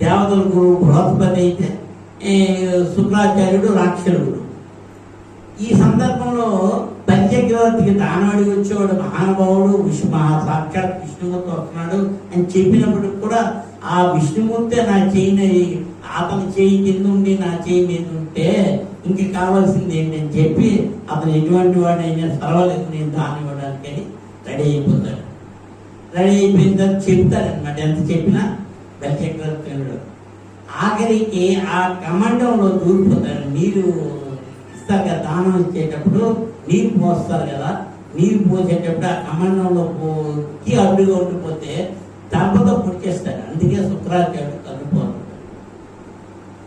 దేవతల గురువు బృహస్పతి అయితే శుక్రాచార్యుడు రాక్షసుడు. ఈ సందర్భంలో బలిచక్రవర్తికి దానం అడిగి వచ్చేవాడు మహానుభావుడు సాక్షాత్ విష్ణుమూర్తి వస్తున్నాడు అని చెప్పినప్పుడు కూడా ఆ విష్ణుమూర్తి నా చేయిని అతని చేయి కింద ఉండి నా చేయి మీద ఉంటే ఇంక కావాల్సింది ఏంటని చెప్పి అతను ఎటువంటి వాడైనా పర్వాలేదు నేను దానం ఇవ్వడానికి అని రెడీ అయిపోతాడు. రెడీ అయిపోయిన తర్వాత చెప్తాడనమాట, ఎంత చెప్పినా బలిచక్రవర్తి. ఆఖరికి ఆ కమండంలో దూరిపోతాడు. నీరు ఇస్తారు కదా, దానం ఇచ్చేటప్పుడు నీరు పోస్తారు కదా, నీరు పోసేటప్పుడు ఆ కమండంలో పోకి అడ్డుగా ఉండిపోతే దెబ్బతో పుడిచేస్తాడు. అందుకే శుక్రాచార్యుడు కన్నుపోతాడు.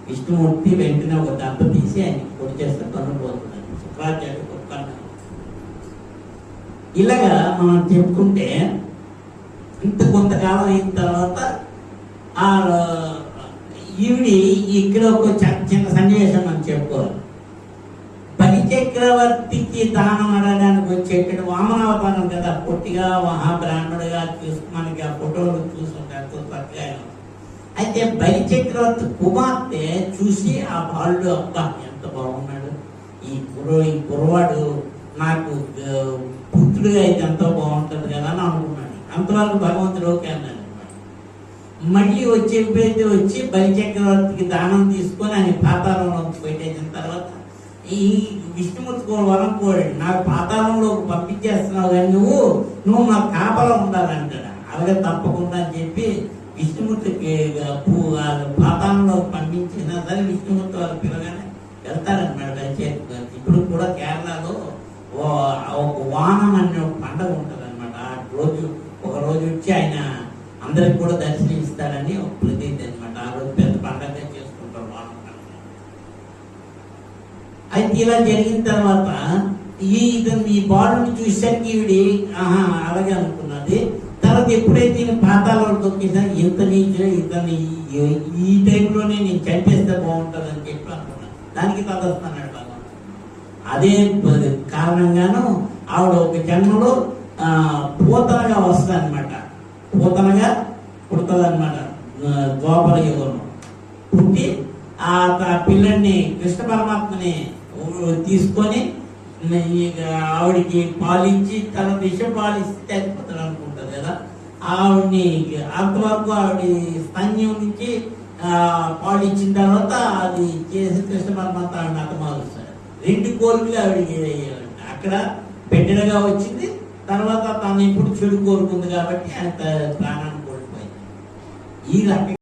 విష్ణుమూర్తి వెంటనే ఒక దెబ్బ తీసి ఆయనకి పొడిచేస్తే కన్నుపోతున్నాడు. శుక్రాచార్యుడు కన్ను. ఇలాగా మనం చెప్పుకుంటే ఇంత కొంతకాలం అయిన తర్వాత ఆ ఈవిడి ఇక్కడ ఒక చిన్న సన్నివేశం మనం చెప్పుకోవాలి. బలిచక్రవర్తికి దానం అడగడానికి వచ్చేటప్పుడు వామనావతారం కదా, పొట్టిగా మహాబ్రాహ్మణుడిగా మనకి ఆ ఫోటోలు చూసుకుంటారు చక్కగా. అయితే బలిచక్రవర్తి కుమార్తె చూసి ఆ బాలుడు అబ్బా ఎంత బాగున్నాడు, ఈ కుర్రవాడు నాకు పుత్రుడిగా అయితే ఎంతో బాగుంటుంది కదా అని అనుకున్నాడు. అంతవరకు భగవంతుడు ఓకే అన్నాడు. మళ్ళీ ఎప్పుడైతే వచ్చి బలిచక్రవర్తికి దానం తీసుకొని ఆయన పాతాళంలో పెట్టేసిన తర్వాత ఈ విష్ణుమూర్తి వరం కోరాడు, నాకు పాతాళంలో పంపించేస్తున్నావు కానీ నువ్వు నాకు కాపలా ఉండాలంటాడు. అలాగే తప్పకుండా అని చెప్పి విష్ణుమూర్తికి పాతాళంలో పంపించినా సరే విష్ణుమూర్తి వారు పిల్లగానే వెళ్తారన్నమాట బలిచక్రవర్తి. ఇప్పుడు కూడా కేరళలో ఒక వానం అనే ఒక పండుగ ఉంటుంది అనమాట. ఒక రోజు వచ్చి ఆయన అందరికి కూడా దర్శనం ఇస్తారని ఒక ప్రతీతి అనమాట. ఆ రోజు పెద్ద పండుగ చేసుకుంటారు వానం పండుగ. అయితే ఇలా జరిగిన తర్వాత ఈ బాలుని చూసరికి ఈవిడి అలాగే అనుకున్నది. తర్వాత ఎప్పుడైతే ఈయన పాతాళంలో తొక్కేసా ఇంత నీచు ఇతన్ని ఈ టైంలోనే నేను చంపేస్తే బాగుంటుంది అని చెప్పి అనుకున్నాను. దానికి తదస్తున్నాడు భగవంతుడు. అదే కారణంగాను ఆవిడ ఒక జన్మలో పూతనగా వస్తుంది అనమాట. పూతనగా పుడుతుంది అనమాట. ద్వాపర యుగంలో పుట్టి ఆ పిల్లల్ని కృష్ణ పరమాత్మని తీసుకొని ఆవిడికి పాలించి తన విషం పాలిస్తే చనిపోతాడు అనుకుంటుంది కదా. ఆవిడ్ని అంతవరకు ఆవిడ స్తన్యం నుంచి పాలించిన తర్వాత అది చేసి కృష్ణ పరమాత్మ ఆవిడని అతమాలుస్తాడు. 2 కోరికలు ఆవిడికి అక్కడ బిడ్డగా వచ్చింది. తర్వాత తను ఇప్పుడు చెడు కోరుకుంది కాబట్టి ఆయన ప్రాణాన్ని కోల్పోయింది. ఈ రకంగా